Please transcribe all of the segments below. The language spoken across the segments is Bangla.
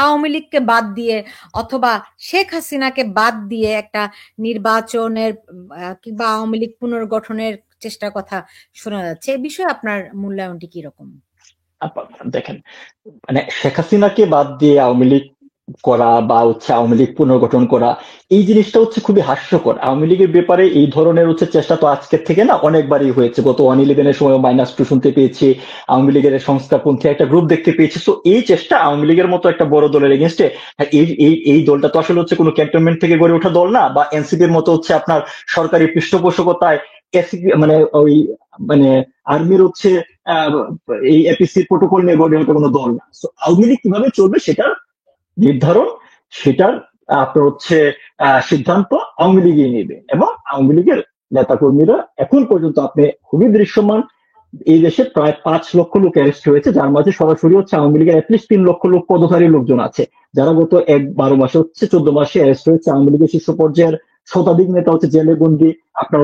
আওয়ামী লীগকে বাদ দিয়ে অথবা শেখ হাসিনাকে বাদ দিয়ে একটা নির্বাচনের কিংবা আওয়ামী লীগ পুনর্গঠনের চেষ্টার কথা শোনা যাচ্ছে, এ বিষয়ে আপনার মূল্যায়নটি কিরকম? দেখেন, মানে শেখ হাসিনাকে বাদ দিয়ে আওয়ামী লীগ করা বা আওয়ামী লীগ পুনর্গঠন করা, এই জিনিসটা খুবই হাস্যকর। আওয়ামী লীগের ব্যাপারে এই ধরনের চেষ্টা তো আজকের থেকে না, অনেকবারই হয়েছে। গত 1/11 সময় -2 শুনতে পেয়েছি, আওয়ামী লীগের সংস্কারপন্থী একটা গ্রুপ দেখতে পেয়েছি। তো এই চেষ্টা আওয়ামী লীগের মতো একটা বড় দলের এগেনস্টে, এই এই এই দলটা তো আসলে কোনো ক্যান্টনমেন্ট থেকে গড়ে ওঠা দল না, বা এনসিপির মতো আপনার সরকারি পৃষ্ঠপোষকতায় মানে ওই মানে আর্মির আহ, এই এপিসি প্রোটোকল নিয়ে গড়ে ওঠা কোনো দল না। তো আওয়ামী লীগ কিভাবে চলবে সেটার নির্ধারণ, সেটার আপনার সিদ্ধান্ত আওয়ামী লীগই নেবে, এবং আওয়ামী লীগের নেতা কর্মীরা এখন পর্যন্ত আপনি খুবই দৃশ্যমান। এই দেশে প্রায় 5 লক্ষ লোক অ্যারেস্ট হয়েছে, যার মাঝে সরাসরি আওয়ামী লীগের অ্যাটলিস্ট 3 লক্ষ লোক পদধারী লোকজন আছে, যারা গত 12 মাসে 14 মাসে অ্যারেস্ট হয়েছে। আওয়ামী লীগের শীর্ষ পর্যায়ের শতাধিক নেতা জেলে বন্দী, আপনার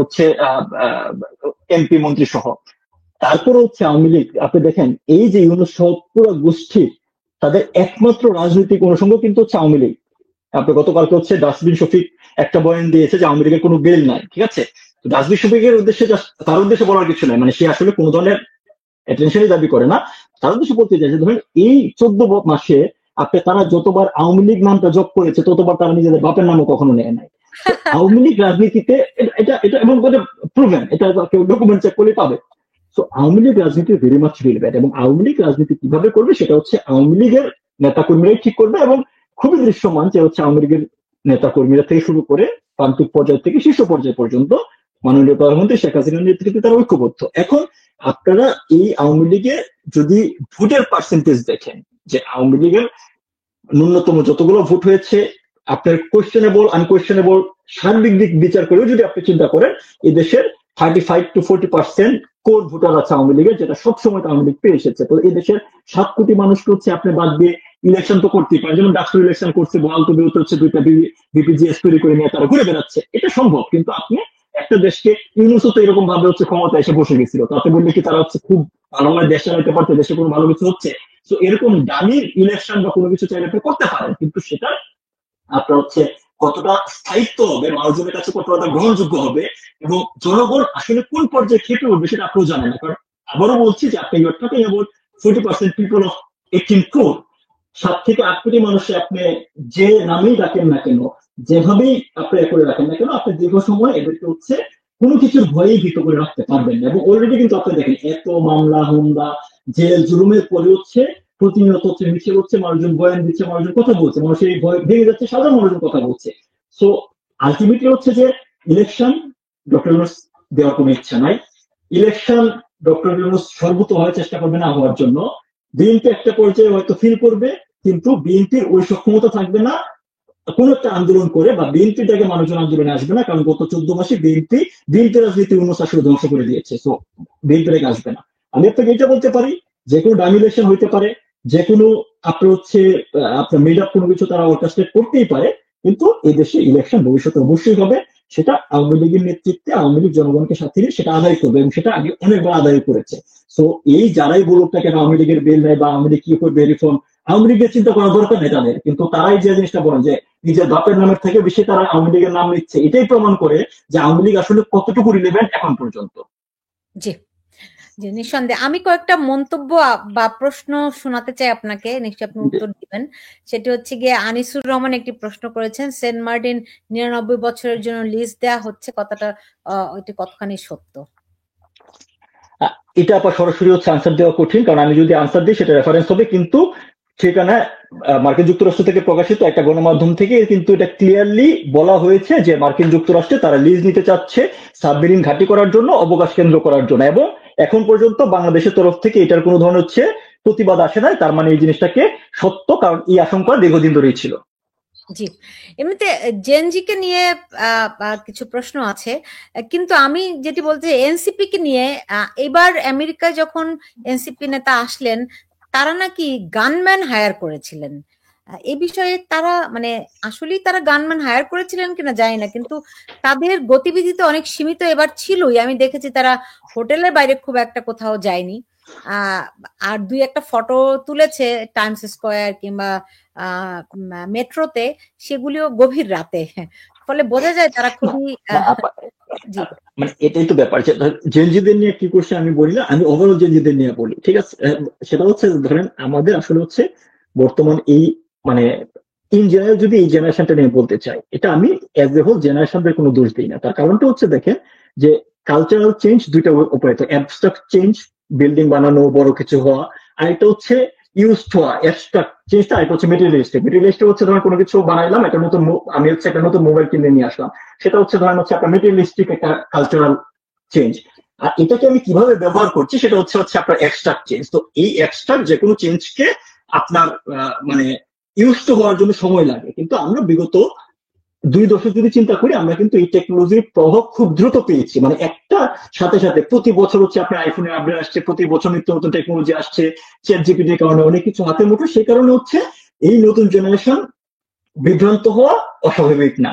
এমপি মন্ত্রী সহ। তারপরে আওয়ামী লীগ, আপনি দেখেন এই যে ইউনূস সহ পুরো গোষ্ঠী, তাদের একমাত্র রাজনৈতিক অনুষঙ্গ কিন্তু আওয়ামী লীগ। আপনি গতকালকে ডাস্টবিন শফিক একটা বয়ান দিয়েছে যে আওয়ামী লীগের কোনো বেল নাই, ঠিক আছে। ডাস্টবিন শফিকের উদ্দেশ্যে তার উদ্দেশ্যে বলার কিছু নাই, মানে সে আসলে কোনো ধরনের অ্যাটেনশনই দাবি করে না। তার উদ্দেশ্যে বলতে চাই যে ধরেন এই 14 মাসে তারা যতবার আওয়ামী লীগ নামটা যোগ করেছে, ততবার তারা নিজেদের বাপের নামও কখনো নেয় নাই। আওয়ামী লীগ রাজনীতিতে এটা এটা এমন করে প্রুভেন, এটা কেউ ডকুমেন্ট চেক করলে পাবে। তো আওয়ামী লীগ রাজনীতি ভেরি মাচ রিলেভেন্ট, এবং আওয়ামী লীগ রাজনীতি কিভাবে করবে সেটা আওয়ামী লীগের নেতা কর্মীরাই ঠিক করবে। এবং খুবই দৃশ্যমান যে আওয়ামী লীগের নেতা কর্মীরা থেকে শুরু করে প্রান্তিক পর্যায় থেকে শীর্ষ পর্যায় পর্যন্ত মাননীয় প্রধানমন্ত্রী শেখ হাসিনার নেতৃত্বে তারা ঐক্যবদ্ধ। এখন আপনারা এই আওয়ামী লীগে যদি ভোটের পার্সেন্টেজ দেখেন, যে আওয়ামী লীগের ন্যূনতম যতগুলো ভোট হয়েছে, আপনার কোয়েশ্চেনেবল আনকোয়েশ্চেনেবল সার্বিক দিক বিচার করেও যদি আপনি চিন্তা করেন, এই দেশের 35 to 40% কোর ভোটার আছে আওয়ামী লীগের, যেটা সবসময় আওয়ামী লীগ পেয়ে এসেছে। তো এই দেশের 7 কোটি মানুষকে আপনি বাদ দিয়ে ইলেকশন তো করতেই পারেন, যেমন ডাক্তার ইলেকশন করছে, বহাল তবিয়ত দুইটা বিপিজিএস তৈরি করে নিয়ে তারা ঘুরে বেড়াচ্ছে, এটা সম্ভব। কিন্তু আপনি একটা দেশকে, ইউনুস তো এরকম ভাবে ক্ষমতা এসে বসে গেছিল, তাতে বললে কি তারা খুব ভালোভাবে দেশ চালাতে পারতো, দেশে কোনো ভালো কিছু হচ্ছে? তো এরকম দামির ইলেকশন বা কোনো কিছু চাইলে আপনি করতে পারেন, কিন্তু সেটা আপনার কতটা স্থায়িত্ব হবে, মানুষজনের কাছে কতটা গ্রহণযোগ্য হবে, এবং জনগণ আসলে কোন পর্যায়ে খেপে উঠবে সেটা আপনিও জানেন না। কারণ আবারও বলছি যে আপনি your talking about 40% people of 18 crore, 7 থেকে 8 কোটি মানুষে আপনি যে নামেই ডাকেন না কেন, যেভাবেই আপনি করে রাখেন না কেন, আপনি দীর্ঘ সময় এদেরকে কোনো কিছুর ভয়েই ভীত করে রাখতে পারবেন না। এবং অলরেডি কিন্তু আপনি দেখেন এত মামলা হামলা জেল জুলুমের পরে প্রতিনিয়ত মিছিল হচ্ছে, মানুষজন বয়ান দিচ্ছে, মানুষজন কথা বলছে, মানুষের এই ভয় ভেঙে যাচ্ছে, সাধারণ মানুষজন কথা বলছে। সো আলটিমেটলি যে ইলেকশন ডক্টর ইউনূস দেওয়ার কোনো ইচ্ছা নাই। ইলেকশন ডক্টর ইউনূস সর্বতভাবে চেষ্টা করবে না হওয়ার জন্য। বিএনপি একটা পর্যায়ে হয়তো ফিল করবে, কিন্তু বিএনপির ওই সক্ষমতা থাকবে না কোন একটা আন্দোলন করে, বা বিএনপির ডাকে মানুষজন আন্দোলনে আসবে না, কারণ গত 14 মাসে বিএনপি রাজনীতি ইউনূস আসলে ধ্বংস করে দিয়েছে। সো বিএনপি ডাকে আসবে না। আমি আপনাকে এটা বলতে পারি, যে কোনো ডামি ইলেকশন হইতে পারে, যে কোনো আপনার আপনার মেড আপ কোনো কিছু তারা অর্কেস্ট্রেট করতেই পারে, কিন্তু এই দেশে ইলেকশন ভবিষ্যতে অবশ্যই হবে। সেটা আওয়ামী লীগের নেতৃত্বে আওয়ামী লীগ জনগণকে সাথে নিয়ে সেটা আদায় করবে, এবং সেটা আগে অনেকবার আদায় করেছে। সো এই যারাই বলুক না কেন আওয়ামী লীগের বেল নেই বা আওয়ামী লীগ কি করবে রিফর্ম, আওয়ামী লীগের চিন্তা করার দরকার নেই তাদের। কিন্তু তারাই যে জিনিসটা বলেন যে নিজের বাপের নামের থেকে বেশি তারা আওয়ামী লীগের নাম নিচ্ছে, এটাই প্রমাণ করে যে আওয়ামী লীগ আসলে কতটুকু রিলেভেন্ট এখন পর্যন্ত। জি, জি, নিঃসন্দেহে। আমি কয়েকটা মন্তব্য বা প্রশ্ন শোনাতে চাই আপনাকে, নিশ্চয়ই আপনি উত্তর দিবেন। সেটি হচ্ছে গিয়ে আনিসুর রহমান একটি প্রশ্ন করেছেন, সেন্ট মার্টিন 99 বছরের জন্য লিজ দেয়া হচ্ছে, কথাটা ওইটি কতখানি সত্য? এটা আবার সরাসরি আনসার দেওয়া কঠিন, কারণ আমি যদি আনসার দিই সেটা রেফারেন্স হবে, কিন্তু সেখানে মার্কিন যুক্তরাষ্ট্র থেকে প্রকাশিত একটা গণমাধ্যম থেকে কিন্তু এটা ক্লিয়ারলি বলা হয়েছে যে মার্কিন যুক্তরাষ্ট্রে তারা লিজ নিতে চাচ্ছে সাবমেরিন ঘাঁটি করার জন্য, অবকাশ কেন্দ্র করার জন্য। এবং এখন পর্যন্ত বাংলাদেশের তরফ থেকে এটার কোনো ধরনের প্রতিবাদ আসে নাই। তার মানে এই জিনিসটাকে সত্য, কারণ এই আশঙ্কা দীর্ঘদিন ধরেই ছিল। জি, এমনিতে জেনজিকে নিয়ে কিছু প্রশ্ন আছে, কিন্তু আমি যেটি বলতে এনসিপি কে নিয়ে, এবার আমেরিকায় যখন এনসিপি নেতা আসলেন, তারা নাকি গানম্যান হায়ার করেছিলেন। এই বিষয়ে তারা মানে আসলেই তারা গানম্যান হায়ার করেছিলেন কিনা জানি না, কিন্তু তাদের গতিবিধি তো অনেক সীমিত এবার ছিলই। আমি দেখেছি তারা হোটেলের বাইরে খুব একটা কোথাও যায়নি। আহ, আর দুই একটা ফটো তুলেছে টাইমস স্কোয়ার কিংবা মেট্রোতে, সেগুলিও গভীর রাতে। ফলে বোঝা যায় তারা না খুবই না জি মানে এটাই তো ব্যাপার যে জেনজিদের নিয়ে কি করছে আমি বলি না, আমি ওভারঅল জেনজিদের নিয়ে বলি, ঠিক আছে? সেটা হচ্ছে ধরেন আমাদের আসলে হচ্ছে বর্তমান এই মানে ইন জেনারেল যদি এই জেনারেশনটা নিয়ে বলতে চাই, এটা আমি এজ এ হোল জেনারেশনদের কোনো দোষ দিই না। তার কারণটা হচ্ছে দেখেন যে কালচারাল চেঞ্জ দুইটা উপরে, তো অ্যাবস্ট্রাক্ট চেঞ্জ, বিল্ডিং বানানো, বড় কিছু হওয়া, আর এটা হচ্ছে ইউজ হওয়া। অ্যাবস্ট্রাক্ট চেঞ্জটা এটা হচ্ছে মেটেরিয়ালিস্টিক। মেটেরিয়ালিস্টিক হচ্ছে ধরেন কোনো কিছু বানাইলাম, একটা নতুন আমি হচ্ছে একটা নতুন মোবাইল কিনে নিয়ে আসলাম, সেটা হচ্ছে ধরেন হচ্ছে আপনার মেটেরিয়ালিস্টিক একটা কালচারাল চেঞ্জ। আর এটাকে আমি কিভাবে ব্যবহার করছি সেটা হচ্ছে হচ্ছে আপনার এক্সট্রাক্ট চেঞ্জ। তো এই এক্সট্রাক্ট যে কোনো চেঞ্জকে আপনার মানে ইউজ টু হওয়ার জন্য সময় লাগে, কিন্তু আমরা বিগত 2 দশক যদি চিন্তা করি, আমরা কিন্তু এই টেকনোলজির প্রভাব খুব দ্রুত পেয়েছি। মানে একটা সাথে সাথে প্রতি বছর হচ্ছে আপনার আইফোনের আপডেট আসছে, প্রতি বছর নিত্য নতুন টেকনোলজি আসছে, চ্যাট জিপিটির কারণে অনেক কিছু হাতের মুঠো। সেই কারণে হচ্ছে এই নতুন জেনারেশন বিভ্রান্ত হওয়া অস্বাভাবিক না।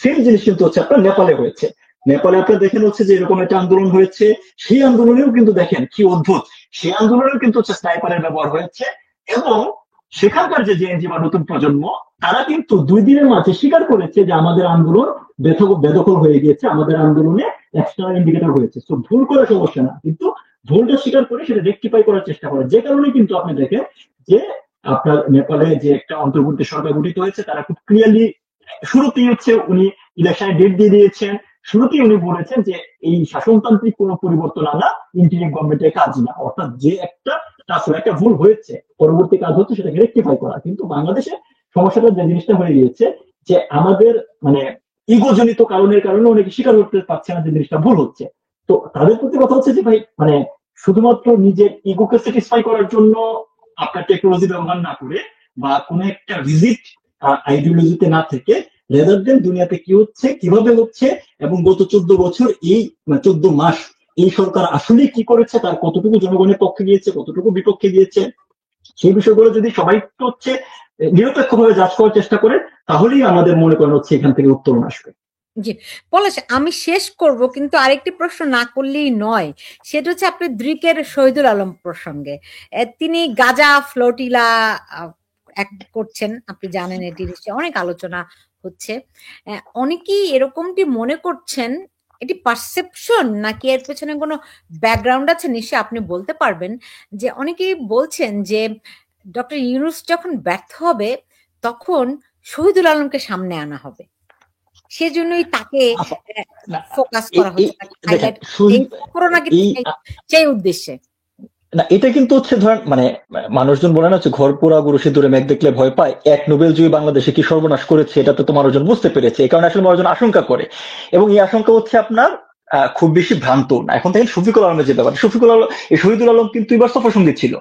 সেম জিনিস কিন্তু হচ্ছে আপনার নেপালে হয়েছে। নেপালে আপনার দেখেন হচ্ছে যে এরকম একটা আন্দোলন হয়েছে, সেই আন্দোলনেও কিন্তু দেখেন কি অদ্ভুত, সেই আন্দোলনেও কিন্তু হচ্ছে স্নাইপারের ব্যবহার হয়েছে। এবং সেখানকার যে জেএনজি বা নতুন প্রজন্ম, তারা কিন্তু 2 দিনের মাঝে স্বীকার করেছে যে আমাদের আন্দোলন বেদখল হয়ে গিয়েছে, আমাদের আন্দোলনে এক্সটার্নাল ইন্ডিকেটর হয়েছে। তো ভুল করে সমস্যা না, কিন্তু ভুলটা স্বীকার করে সেটা রেকটিফাই করার চেষ্টা করে। যে কারণে কিন্তু আপনি দেখেন যে আপনার নেপালে যে একটা অন্তর্বর্তী সরকার গঠিত হয়েছে, তারা খুব ক্লিয়ারলি শুরুতেই হচ্ছে উনি ইলেকশনের ডেট দিয়ে দিয়েছেন। শুরুতেই উনি বলেছেন যে এই শাসনতান্ত্রিক কোনো পরিবর্তন আনা ইন্টারিম গভর্নমেন্টের কাজ না, অর্থাৎ যে একটা একটা ভুল হয়েছে, পরবর্তী কাজ হচ্ছে সেটাকে রেকটিফাই করা। কিন্তু বাংলাদেশে সমস্যাটা যে জিনিসটা হয়ে গিয়েছে যে আমাদের মানে ইগোজনিত কারণের কারণে অনেকে স্বীকার করতে পারছে না যে জিনিসটা ভুল হচ্ছে। তো তাদের প্রতি কথা হচ্ছে যে ভাই মানে শুধুমাত্র নিজের ইগোকে স্যাটিসফাই করার জন্য আপনার টেকনোলজি ব্যবহার না করে বা কোনো একটা ভিজিট আইডিওলজিতে না থেকে, রেদার দেন দুনিয়াতে কি হচ্ছে, কিভাবে হচ্ছে, এবং গত 14 বছর এই 14 মাস এই সরকার আসলে কি করেছে, তার কতটুকু জনগণের পক্ষে গিয়েছে, কতটুকু বিপক্ষে গিয়েছে, সেই বিষয়গুলো যদি সবাই একটু হচ্ছে নিরপেক্ষভাবে যাচ করার চেষ্টা করে, তাহলেই আমাদের মনে করেন হচ্ছে এখান থেকে উত্তরণ আসবে। জি পলাশ, আমি শেষ করব কিন্তু আরেকটি প্রশ্ন না করলেই নয়। সেটা হচ্ছে আপনি দ্রিকের শহীদুল আলম প্রসঙ্গে। তিনি গাজা ফ্লোটিলা করছেন, আপনি জানেন, এটি নিশ্চয়ই অনেক আলোচনা হচ্ছে। অনেকেই এরকমটি মনে করছেন, এটি পারসেপশন নাকি এর পেছনে কোনো ব্যাকগ্রাউন্ড আছে নিশ্চয়ই আপনি বলতে পারবেন। যে অনেকেই বলছেন যে ডক্টর ইউনূস যখন ব্যর্থ হবে তখন শহীদুল আলমকে সামনে আনা হবে, সেজন্যই তাকে ফোকাস করা হচ্ছে, তাকে দেখেন হাইলাইট এই করোনা কিন্তু সেই উদ্দেশ্যে। না, এটা কিন্তু হচ্ছে ধরেন মানে মানুষজন বলে না হচ্ছে ঘর পোড়া গরু সিঁদুরে মেঘ দেখলে ভয় পায়, এক নোবেলজয়ী বাংলাদেশে কি সর্বনাশ করেছে এটা তো মানুষজন বুঝতে পেরেছে। এই কারণে আসলে মানুষজন আশঙ্কা করে, এবং এই আশঙ্কা হচ্ছে আপনার খুব বেশি ভ্রান্ত না। এখন দেখেন শফিকুল আলমের যে ব্যাপার, শফিকুল আলম এই শহীদুল আলম কিন্তু এবার সফরসঙ্গী ছিল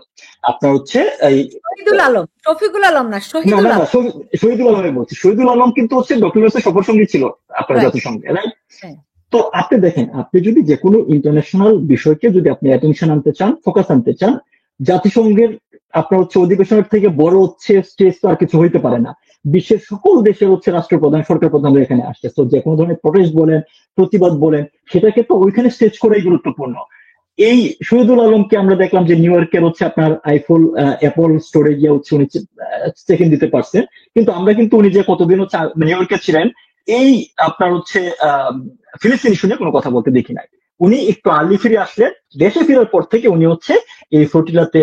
আপনার হচ্ছে এই শহীদুল আলম, শফিকুল আলম না, না শহীদুল না না আলম। শহীদুল আলমের বলছি, শহীদুল আলম কিন্তু হচ্ছে ডক্টর ইউনূসের সফরসঙ্গী ছিল আপনার জাতিসংঘে, রাইট? তো আপনি দেখেন, আপনি যদি যে কোনো ইন্টারন্যাশনাল বিষয়কে যদি আপনি অ্যাটেনশন আনতে চান, ফোকাস আনতে চান, জাতিসংঘের আপনার হচ্ছে অধিবেশনের থেকে বড় হচ্ছে স্টেজ তো আর কিছু হইতে পারে না। বিশ্বের সকল দেশের হচ্ছে রাষ্ট্রপ্রধান, সরকার প্রধানরা এখানে আসছে। তো যে কোনো ধরনের প্রটেস্ট বলেন, প্রতিবাদ বলেন, সেটাকে তো ওইখানে স্টেজ করাই গুরুত্বপূর্ণ। এই শহীদুল আলমকে আমরা দেখলাম যে নিউ ইয়র্কের হচ্ছে আপনার অ্যাপল স্টোরে গিয়ে হচ্ছে উনি চেক ইন দিতে পারছেন, কিন্তু আমরা কিন্তু উনি যে কতদিন হচ্ছে নিউ ইয়র্কে ছিলেন এই আপনার হচ্ছে ফিলিস্তিন ইস্যু নিয়ে কোনো কথা বলতে দেখি নাই। উনি একটু আর্লি ফিরে আসলেন, দেশে ফেরার পর থেকে উনি হচ্ছে এই ফ্লোটিলাতে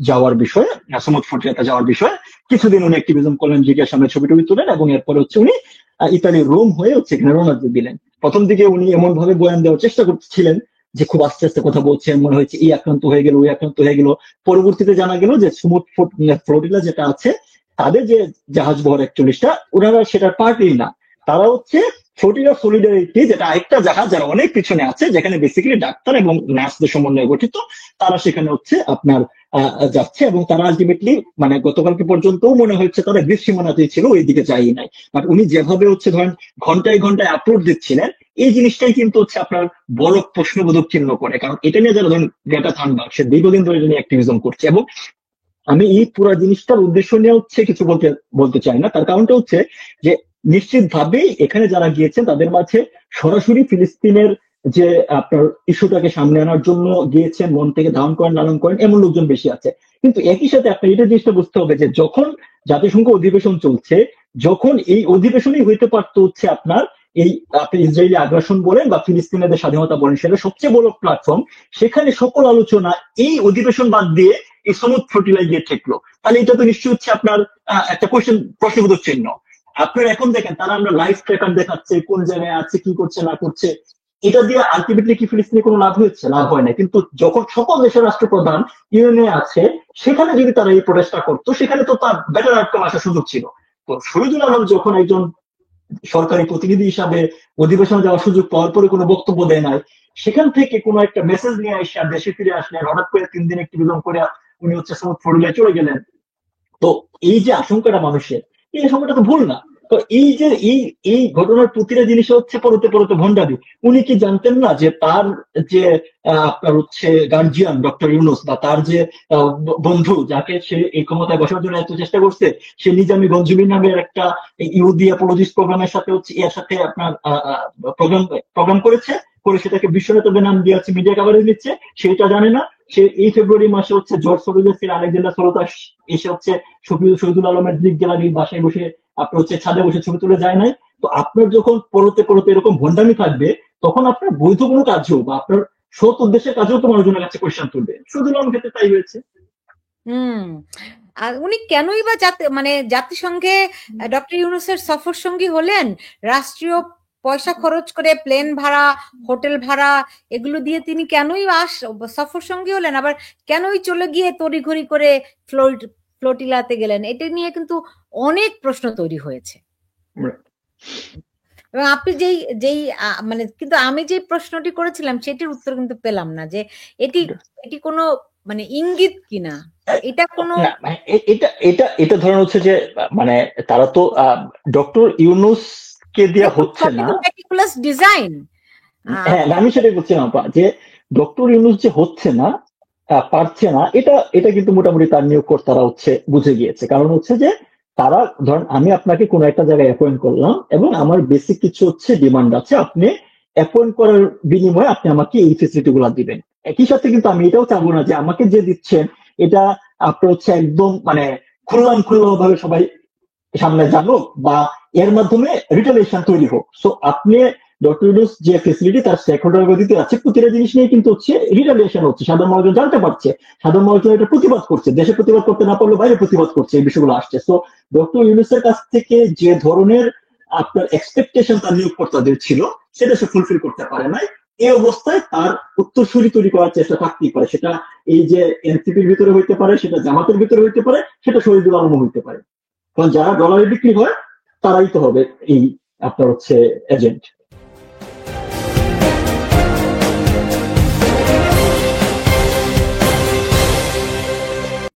যাওয়ার বিষয়ে, সমুদ্র ফ্লোটিলাতে যাওয়ার বিষয়ে কিছুদিন উনি অ্যাক্টিভিজম করলেন, জিজ্ঞাসা সামনে ছবি টবি তুলেন, এবং এরপরে হচ্ছে উনি ইতালির রোম হয়ে হচ্ছে এখানে রওনা দিলেন। প্রথম দিকে উনি এমন ভাবে বয়ান দেওয়ার চেষ্টা করছিলেন যে খুব আস্তে আস্তে কথা বলছেন, মনে হয়েছে এই আক্রান্ত হয়ে গেল, ওই আক্রান্ত হয়ে গেল। পরবর্তীতে জানা গেল যে সমুদ্র ফ্লোটিলা যেটা আছে, তাদের যে জাহাজ বহর 41টা, ওনারা সেটার পার্টই না, তারা হচ্ছে ফ্লোটিলা সলিডারিটি, যেটা আরেকটা জাহাজ যারা অনেক পিছনে আছে, যেখানে বেসিক্যালি ডাক্তার এবং নার্সদের সমন্বয়ে গঠিত, তারা সেখানে হচ্ছে আপনার যাচ্ছে। এবং তারা আলটিমেটলি মানে গতকালকে পর্যন্ত মনে হচ্ছে তারা গ্রীষ্ম সীমানাতেই ছিল, ওই দিকে যায়ই নাই। বাট উনি যেভাবে হচ্ছে ধরেন ঘন্টায় ঘন্টায় আপলোড দিচ্ছিলেন, এই জিনিসটাই কিন্তু হচ্ছে আপনার বড় প্রশ্নবোধক চিহ্ন করে। কারণ এটা নিয়ে যারা ধরেন গ্রেটা থানবার্গ, সে দীর্ঘদিন ধরে এটা নিয়ে অ্যাক্টিভিজম করছে। এবং আমি এই পুরো জিনিসটার উদ্দেশ্য নিয়ে হচ্ছে কিছু বলতে চাই না, তার কারণটা হচ্ছে যে নিশ্চিত ভাবেই এখানে যারা গিয়েছেন তাদের মাঝে সরাসরি ফিলিস্তিনের যে আপনার ইস্যুটাকে সামনে আনার জন্য গিয়েছেন, মন থেকে ধারণ করেন, লালন করেন, এমন লোকজন বেশি আছে। কিন্তু একই সাথে আপনার এটা জিনিসটা বুঝতে হবে যে যখন জাতিসংঘ অধিবেশন চলছে, যখন এই অধিবেশনই হইতে পারতো হচ্ছে আপনার এই আপনি ইসরায়েলি আগ্রাসন বলেন বা ফিলিস্তিনিদের স্বাধীনতা বলেন, সেটা সবচেয়ে বড় প্ল্যাটফর্ম, সেখানে সকল আলোচনা এই অধিবেশন বাদ দিয়ে এই সমুদ্র ফ্লোটিলায় গিয়ে ঠেকলো। তাহলে এটা তো নিশ্চয়ই হচ্ছে আপনার একটা প্রশ্নবোধক চিহ্ন। আপনার এখন দেখেন তারা আমরা লাইভ ট্র্যাকার দেখাচ্ছে, কোন জায়গায় আছে, কি করছে না করছে, এটা দিয়ে আলটিমেটলি কি ফিলিস্তিনে কোনো লাভ হয়েছে? লাভ হয় না। কিন্তু যখন সকল দেশের রাষ্ট্রপ্রধান ইউএনএ আছে, সেখানে যদি তারা এই প্রটেস্টটা করতো, সেখানে তো তার বেটার আউটকাম আসার সুযোগ ছিল। তো শহীদুল আলম যখন একজন সরকারি প্রতিনিধি হিসাবে অধিবেশনে যাওয়ার সুযোগ পাওয়ার পরে কোনো বক্তব্য দেয় নাই, সেখান থেকে কোনো একটা মেসেজ নিয়ে এসে দেশে ফিরে আসলেন, হঠাৎ করে 3 দিন একটি বিলম্ব করে উনি হচ্ছে সমুদ্র ফ্লোরিডায় চলে গেলেন। তো এই যে আশঙ্কাটা মানুষের, এই আশঙ্কাটা তো ভুল না। তো এই যে এই ঘটনার প্রতিটা জিনিস হচ্ছে পরতে পরতে ভণ্ডামি। উনি কি জানতেন না যে তার যে আপনার হচ্ছে গার্জিয়ান ডক্টর ইউনুস, বা তার যে বন্ধু যাকে সে এই ক্ষমতায় বসার জন্য এত চেষ্টা করছে, সে নিজামি গঞ্জুমির নামের একটা ইহুদি অ্যাপোলজিস্ট প্রোগ্রামের সাথে হচ্ছে এর সাথে আপনার প্রোগ্রাম প্রোগ্রাম করেছে, করে সেটাকে বিশ্ব নেতা নাম দিয়ে হচ্ছে মিডিয়া কাভারেজ নিচ্ছে, সেটা জানে না। সে এই ফেব্রুয়ারি মাসে হচ্ছে জর্জ সরোজের ফিরে আলেকজান্ডার সরোতা এসে হচ্ছে শহীদুল আলমের দিক গ্যালারির বাসায় বসে আপনার হচ্ছে ছাদে বসে ছবি তুলে যায় নাই। তো আপনার যখন পরতে পরতে এরকম ভণ্ডামি থাকবে, তখন আপনার বৈধ কোনো কাজও বা আপনার সৎ উদ্দেশ্যের কাজেও তো মানুষজনের কাছে কোয়েশ্চেন তুলবে। শহীদুল আলম ক্ষেত্রে তাই হয়েছে। হুম। আর উনি কেনই বা মানে জাতিসংঘে ডক্টর ইউনূসের সফর সঙ্গী হলেন? রাষ্ট্রীয় পয়সা খরচ করে প্লেন ভাড়া, হোটেল ভাড়া এগুলো দিয়ে তিনি কেনই সফর সঙ্গী হলেন? আবার কেনই চলে গিয়ে তড়িঘড়ি করে ফ্লোটিলাতে গেলেন? এটা নিয়ে কিন্তু অনেক প্রশ্ন তৈরি হয়েছে। এবং আপনি যেই যেই মানে কিন্তু আমি যে প্রশ্নটি করেছিলাম সেটির উত্তর কিন্তু পেলাম না, যে এটি এটি কোনো মানে ইঙ্গিত কিনা, এটা কোনো এটা এটা এটা ধরেন হচ্ছে যে মানে তারা তো ডক্টর ইউনুস কে দেওয়া হচ্ছে না। ডিজাইন। হ্যাঁ, আমি সেটাই বলছিলাম যে ডক্টর ইউনুস যে হচ্ছে না, পারছে না, এটা এটা কিন্তু মোটামুটি তার নিয়োগকর্তারা হচ্ছে বুঝে গিয়েছে। কারণ হচ্ছে যে তারা ধরেন আমি আপনাকে কোনো একটা জায়গায় অ্যাপয়েন্ট করলাম এবং আমার বেসিক কিছু হচ্ছে ডিমান্ড আছে, আপনি অ্যাপয়েন্ট করার বিনিময়ে আপনি আমাকে এই ফেসিলিটি গুলা দিবেন। একই সাথে কিন্তু আমি এটাও চাবো না যে আমাকে যে দিচ্ছেন এটা আপনার হচ্ছে একদম মানে খুল্লাম ভাবে সবাই সামনে জানুক বা এর মাধ্যমে রিটেলিয়েশন তৈরি হোক। সো আপনি ডক্টর ইউনূস যে ফেসিলিটি তার স্টেক হোল্ডার গতিতে আছে, প্রতিটা জিনিস নিয়ে কিন্তু হচ্ছে রিটেলিয়েশন হচ্ছে, সাধারণ মানুষজন জানতে পারছে, সাধারণ মানুষজন এটা প্রতিবাদ করছে, দেশে প্রতিবাদ করতে না পারলেও বাইরে প্রতিবাদ করছে, এই বিষয়গুলো আসছে। সো ডক্টর ইউনূসের কাছ থেকে যে ধরনের আপনার এক্সপেকটেশন তার নিয়োগকর্তাদের ছিল, সেটা সে ফুলফিল করতে পারে নাই। এই অবস্থায় তার উত্তরসূরি তৈরি করার চেষ্টা থাকতেই পারে, সেটা এই যে এনসিপির ভিতরে হইতে পারে, সেটা জামাতের ভিতরে হইতে পারে, সেটা শহীদুল আলম হইতে পারে। কারণ যারা ডলারে বিক্রি হয় তারাই তো হবে এই আপনার হচ্ছে এজেন্ট।